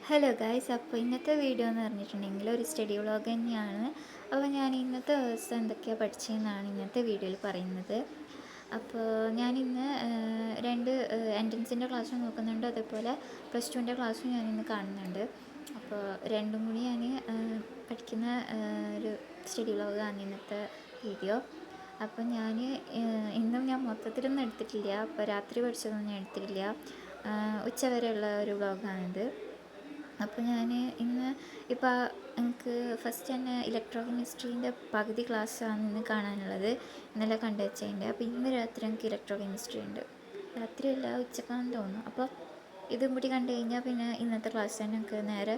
Hello guys, അപ്പോൾ ഇന്നത്തെ video എന്ന് പറഞ്ഞിട്ടുണ്ടെങ്കിൽ ഒരു സ്റ്റഡി വ്ളോഗ് തന്നെയാണ്. അപ്പോൾ ഞാൻ ഇന്നത്തെ ദിവസം എന്തൊക്കെയാണ് പഠിച്ചതെന്നാണ് ഇന്നത്തെ വീഡിയോയിൽ പറയുന്നത്. അപ്പോൾ ഞാനിന്ന് രണ്ട് എൻട്രൻസിൻ്റെ ക്ലാസ് നോക്കുന്നുണ്ട്, അതേപോലെ പ്ലസ് ടുവിൻ്റെ ക്ലാസ്സും ഞാനിന്ന് കാണുന്നുണ്ട്. അപ്പോൾ രണ്ടും കൂടി ഞാൻ പഠിക്കുന്ന ഒരു സ്റ്റഡി വ്ളോഗാണ് ഇന്നത്തെ വീഡിയോ. അപ്പോൾ ഇന്നും ഞാൻ മൊത്തത്തിലൊന്നും എടുത്തിട്ടില്ല, അപ്പോൾ രാത്രി പഠിച്ചതൊന്നും ഞാൻ എടുത്തിട്ടില്ല. ഉച്ചവരെയുള്ള ഒരു വ്ളോഗാണിത്. അപ്പോൾ ഞാൻ ഇന്ന് ഇപ്പോൾ എനിക്ക് ഫസ്റ്റ് തന്നെ ഇലക്ട്രോ കെമിസ്ട്രീൻ്റെ പകുതി ക്ലാസ്സാണ് ഇന്ന് കാണാനുള്ളത്, ഇന്നലെ കണ്ടു വെച്ചതിൻ്റെ. അപ്പോൾ ഇന്ന് രാത്രി എനിക്ക് ഇലക്ട്രോ കെമിസ്ട്രി ഉണ്ട്, രാത്രിയല്ല ഉച്ചക്കാന്ന് തോന്നുന്നു. അപ്പോൾ ഇതും കൂടി കണ്ടു കഴിഞ്ഞാൽ പിന്നെ ഇന്നത്തെ ക്ലാസ് തന്നെ എനിക്ക് നേരെ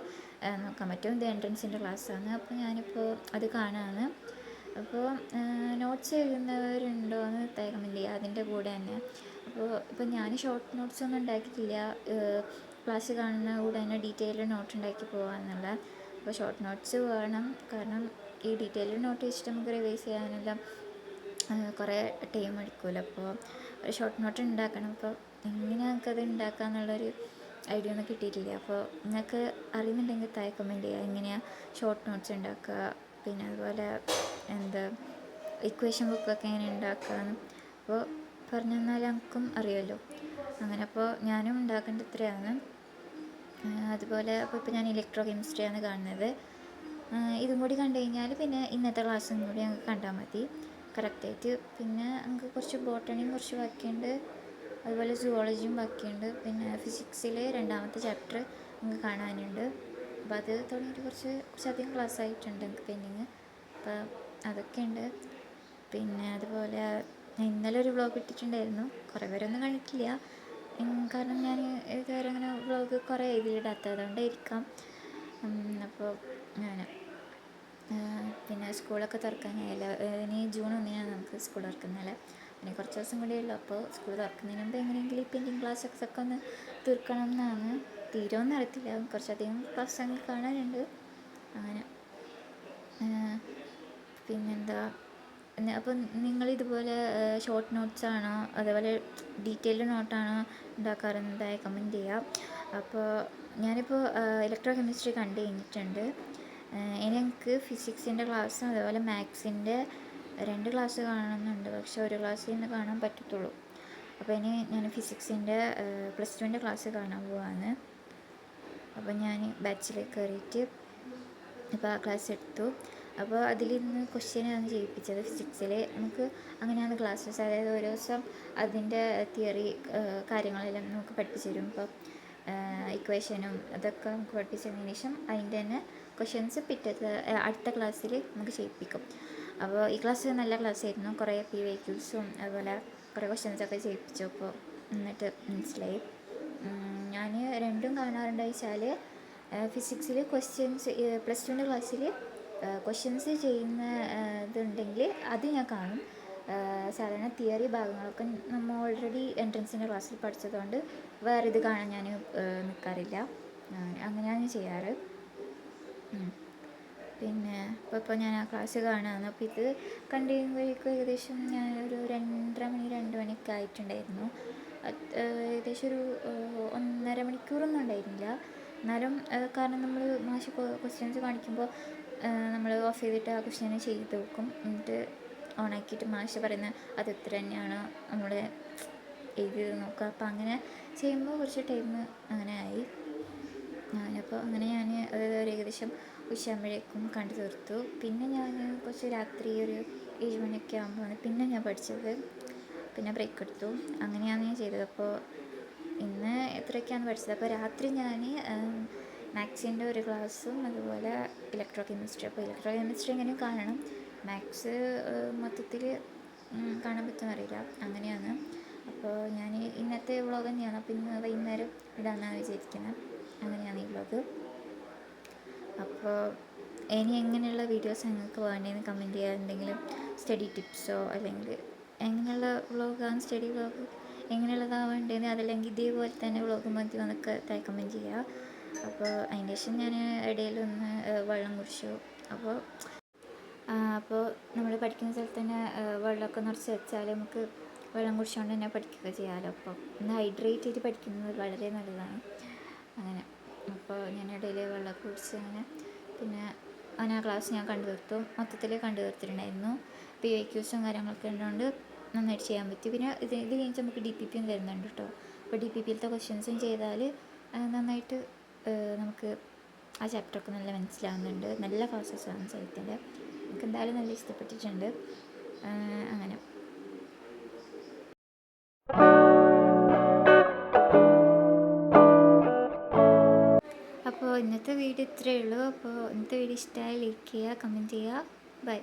നോക്കാൻ പറ്റും. ഇത് എൻട്രൻസിൻ്റെ ക്ലാസ്സാണ്, അപ്പോൾ ഞാനിപ്പോൾ അത് കാണാമെന്ന്. അപ്പോൾ നോട്ട്സ് എഴുതുന്നവരുണ്ടോ എന്ന് കമൻറ്റ് ചെയ്യുക അതിൻ്റെ കൂടെ തന്നെ. ഇപ്പോൾ ഞാൻ ഷോർട്ട് നോട്ട്സ് ഒന്നും ഉണ്ടാക്കിയിട്ടില്ല, ക്ലാസ് കാണുന്ന കൂടെ തന്നെ ഡീറ്റെയിൽ നോട്ട് ഉണ്ടാക്കി പോകാമെന്നുള്ള. അപ്പോൾ ഷോർട്ട് നോട്ട്സ് വേണം, കാരണം ഈ ഡീറ്റെയിൽ നോട്ട് വെച്ചിട്ട് നമുക്ക് റിവൈസ് ചെയ്യാനെല്ലാം കുറേ ടൈം എടുക്കുമല്ലോ. അപ്പോൾ ഒരു ഷോർട്ട് നോട്ട് ഉണ്ടാക്കണം. അപ്പോൾ എങ്ങനെ നമുക്കത് ഉണ്ടാക്കാമെന്നുള്ളൊരു ഐഡിയ ഒന്നും കിട്ടിയിട്ടില്ല. അപ്പോൾ നിങ്ങൾക്ക് അറിയുന്നുണ്ടെങ്കിൽ താഴെ കമൻറ്റ് ചെയ്യുക എങ്ങനെയാണ് ഷോർട്ട് നോട്ട്സ് ഉണ്ടാക്കുക, പിന്നെ അതുപോലെ ഇക്വേഷൻ ബുക്കൊക്കെ എങ്ങനെ ഉണ്ടാക്കുകയെന്ന് അപ്പോൾ പറഞ്ഞു തന്നാൽ നമുക്കും അറിയാമല്ലോ. അങ്ങനെ അപ്പോൾ ഞാനും ഉണ്ടാക്കേണ്ട ഇത്രയാണ്. അതുപോലെ ഇപ്പോൾ ഞാൻ ഇലക്ട്രോ കെമിസ്ട്രിയാണ് കാണുന്നത്. ഇതും കൂടി കണ്ടു കഴിഞ്ഞാൽ പിന്നെ ഇന്നത്തെ ക്ലാസ്സും കൂടി ഞങ്ങൾക്ക് കണ്ടാൽ മതി കറക്റ്റായിട്ട്. പിന്നെ നമുക്ക് കുറച്ച് ബോട്ടണിയും കുറച്ച് ബാക്കിയുണ്ട്, അതുപോലെ സുവോളജിയും ബാക്കിയുണ്ട്. പിന്നെ ഫിസിക്സിലെ രണ്ടാമത്തെ ചാപ്റ്റർ നമുക്ക് കാണാനുണ്ട്. അപ്പോൾ അത് തുടങ്ങിയിട്ട് കുറച്ചധികം ക്ലാസ് ആയിട്ടുണ്ട് എനിക്ക് പെൻഡിങ്. അപ്പോൾ അതൊക്കെയുണ്ട്. പിന്നെ അതുപോലെ ഇന്നലെ ഒരു വ്ളോഗ് ഇട്ടിട്ടുണ്ടായിരുന്നു, കുറേ പേരൊന്നും കണ്ടിട്ടില്ല, കാരണം ഞാൻ ഇതുവരെ അങ്ങനെ വ്ളോഗ് കുറേ ഇതിലിടാത്തതുകൊണ്ടായിരിക്കാം. അപ്പോൾ ഞാൻ പിന്നെ സ്കൂളൊക്കെ തുറക്കാനായല്ലോ, ഇനി ജൂൺ 1 നമുക്ക് സ്കൂൾ തുറക്കുന്നതല്ലേ, പിന്നെ കുറച്ച് ദിവസം കൂടെ ഉള്ളൂ. അപ്പോൾ സ്കൂൾ തുറക്കുന്നതിന് മുമ്പ് എങ്ങനെയെങ്കിലും ഈ പെൻഡിങ് ക്ലാസ്സൊക്കെ ഒന്ന് തീർക്കണം എന്നാണ്. തീരുമെന്ന് അറിയത്തില്ല, കുറച്ചധികം ക്ലാസ് അങ്ങ് കാണാനുണ്ട്. അങ്ങനെ പിന്നെന്താ, അപ്പോൾ നിങ്ങളിതുപോലെ ഷോർട്ട് നോട്ട്സാണോ അതേപോലെ ഡീറ്റെയിൽഡ് നോട്ടാണോ ഉണ്ടാക്കാറുന്നതായി കമൻറ്റ് ചെയ്യുക. അപ്പോൾ ഞാനിപ്പോൾ ഇലക്ട്രോ കെമിസ്ട്രി കണ്ടു കഴിഞ്ഞിട്ടുണ്ട്. ഇനി എനിക്ക് ഫിസിക്സിൻ്റെ ക്ലാസ്സും അതേപോലെ മാത്സിൻ്റെ 2 ക്ലാസ് കാണണമെന്നുണ്ട്, പക്ഷേ ഒരു ക്ലാസ്സിൽ നിന്ന് കാണാൻ പറ്റത്തുള്ളൂ. അപ്പോൾ ഇനി ഞാൻ ഫിസിക്സിൻ്റെ പ്ലസ് ടുവിൻ്റെ ക്ലാസ് കാണാൻ പോവാണ്. അപ്പോൾ ഞാൻ ബാച്ചിലേക്ക് കയറിയിട്ട് ഇപ്പോൾ ആ ക്ലാസ് എടുത്തു. അപ്പോൾ അതിലിന്ന് ക്വസ്റ്റ്യനാണ് ചെയ്യിപ്പിച്ചത് ഫിസിക്സിൽ. നമുക്ക് അങ്ങനെയാണ് ക്ലാസ്സസ്, അതായത് ഓരോ ദിവസം അതിൻ്റെ തിയറി കാര്യങ്ങളെല്ലാം നമുക്ക് പഠിപ്പിച്ചു തരും. ഇപ്പോൾ ഇക്വേഷനും അതൊക്കെ നമുക്ക് പഠിപ്പിച്ചതിന് ശേഷം അതിൻ്റെ തന്നെ ക്വസ്റ്റ്യൻസ് അടുത്ത ക്ലാസ്സിൽ നമുക്ക് ചെയ്യിപ്പിക്കും. അപ്പോൾ ഈ ക്ലാസ് നല്ല ക്ലാസ്സായിരുന്നു, കുറേ PYQസും അതുപോലെ കുറേ ക്വസ്റ്റ്യൻസൊക്കെ ചെയ്യിപ്പിച്ചു. അപ്പോൾ എന്നിട്ട് മനസ്സിലായി. ഞാൻ രണ്ടും കാണാറുണ്ട് വെച്ചാൽ ഫിസിക്സിൽ ക്വസ്റ്റ്യൻസ് പ്ലസ് ടുവിൻ്റെ ക്ലാസ്സിൽ ക്വസ്റ്റ്യൻസ് ചെയ്യുന്ന ഇതുണ്ടെങ്കിൽ അത് ഞാൻ കാണും. സാധാരണ തിയറി ഭാഗങ്ങളൊക്കെ നമ്മൾ ഓൾറെഡി എൻട്രൻസിൻ്റെ ക്ലാസ്സിൽ പഠിച്ചതുകൊണ്ട് വേറെ ഇത് കാണാൻ ഞാൻ നിൽക്കാറില്ല, അങ്ങനെയാണ് ചെയ്യാറ്. പിന്നെ ഇപ്പോൾ ഞാൻ ആ ക്ലാസ് കാണുകയാണ്. അപ്പോൾ ഇത് കണ്ടു കഴിയുമ്പോഴേക്കും ഏകദേശം ഞാൻ ഒരു 2:30 മണിയൊക്കെ ആയിട്ടുണ്ടായിരുന്നു. ഏകദേശം ഒരു 1.5 മണിക്കൂറൊന്നും ഉണ്ടായിരുന്നില്ല. എന്നാലും കാരണം നമ്മൾ മാഷ് ക്വസ്റ്റ്യൻസ് കാണിക്കുമ്പോൾ നമ്മൾ ഓഫ് ചെയ്തിട്ട് ആ ക്വസ്റ്റ്യൻ ചെയ്ത് വെക്കും, എന്നിട്ട് ഓണാക്കിയിട്ട് മാഷ് പറയുന്ന അത് ഉത്തരം തന്നെയാണ് നമ്മൾ എഴുതി നോക്കുക. അപ്പോൾ അങ്ങനെ ചെയ്യുമ്പോൾ കുറച്ച് ടൈം അങ്ങനെ ആയി. ഞാനപ്പോൾ അങ്ങനെ ഞാൻ അത് ഏകദേശം ഉച്ചയാകുമ്പോഴേക്കും കണ്ടു തീർത്തു. പിന്നെ ഞാൻ കുറച്ച് രാത്രി ഒരു 7 മണിയൊക്കെ ആകുമ്പോൾ പിന്നെ ഞാൻ പഠിച്ചത്, പിന്നെ ബ്രേക്ക് എടുത്തു. അങ്ങനെയാണ് ഞാൻ ചെയ്തത്. അപ്പോൾ ഇന്ന് എത്രയൊക്കെയാണ് പഠിച്ചത്. അപ്പോൾ രാത്രി ഞാൻ മാത്സിൻ്റെ ഒരു ക്ലാസ്സും അതുപോലെ ഇലക്ട്രോ കെമിസ്ട്രി. അപ്പോൾ ഇലക്ട്രോ കെമിസ്ട്രി എങ്ങനെയും കാണണം, മാത്സ് മൊത്തത്തിൽ കാണാൻ പറ്റുമെന്നറിയില്ല, അങ്ങനെയാണ്. അപ്പോൾ ഞാൻ ഇന്നത്തെ വ്ളോഗ് തന്നെയാണ്. അപ്പോൾ ഇന്ന് വൈകുന്നേരം ഇടാമെന്നാണ് വിചാരിക്കുന്നത്. അങ്ങനെയാണ് ഈ വ്ളോഗ്. അപ്പോൾ ഇനി എങ്ങനെയുള്ള വീഡിയോസ് നിങ്ങൾക്ക് വേണ്ടതെന്ന് കമൻറ്റ് ചെയ്യുക. എന്തെങ്കിലും സ്റ്റഡി ടിപ്സോ അല്ലെങ്കിൽ എങ്ങനെയുള്ള വ്ളോഗാണ് സ്റ്റഡി വ്ളോഗ് എങ്ങനെയുള്ളതാണ് വേണ്ടതെന്ന്, അതല്ലെങ്കിൽ ഇതേപോലെ തന്നെ വ്ളോഗ് മതി എന്നൊക്കെ കമൻറ്റ് ചെയ്യുക. അപ്പോൾ അതിന് ശേഷം ഞാൻ ഇടയിലൊന്ന് വെള്ളം കുടിച്ചു. അപ്പോൾ നമ്മൾ പഠിക്കുന്ന സ്ഥലത്ത് തന്നെ വെള്ളമൊക്കെ നിറച്ച് വെച്ചാൽ നമുക്ക് വെള്ളം കുടിച്ചുകൊണ്ട് തന്നെ പഠിക്കുകയൊക്കെ ചെയ്യാമല്ലോ. അപ്പോൾ ഒന്ന് ഹൈഡ്രേറ്റ് ചെയ്ത് പഠിക്കുന്നത് വളരെ നല്ലതാണ്. അങ്ങനെ അപ്പോൾ ഞാൻ ഇടയിൽ വെള്ളമൊക്കെ കുടിച്ച് അങ്ങനെ പിന്നെ ആ ക്ലാസ് ഞാൻ കണ്ടു തീർത്തു, മൊത്തത്തിൽ കണ്ടു തീർത്തിട്ടുണ്ടായിരുന്നു. PYQസും കാര്യങ്ങളൊക്കെ ഉള്ളതുകൊണ്ട് നന്നായിട്ട് ചെയ്യാൻ പറ്റി. പിന്നെ ഇത് കഴിഞ്ഞിട്ട് നമുക്ക് DPP തരുന്നുണ്ട് കേട്ടോ. അപ്പോൾ DPPയിലത്തെ ക്വസ്റ്റ്യൻസും ചെയ്താൽ നന്നായിട്ട് നമുക്ക് ആ ചാപ്റ്ററൊക്കെ നല്ല മനസ്സിലാവുന്നുണ്ട്. നല്ല പ്രോസസ്സാണ് സൈറ്റിൻ്റെ. എനിക്ക് എന്തായാലും നല്ല ഇഷ്ടപ്പെട്ടിട്ടുണ്ട്. അങ്ങനെ അപ്പോൾ ഇന്നത്തെ വീഡിയോ ഇത്രയേ ഉള്ളൂ. അപ്പോൾ ഇന്നത്തെ വീഡിയോ ഇഷ്ടമായി ലൈക്ക് ചെയ്യുക, കമൻറ്റ് ചെയ്യുക. ബൈ.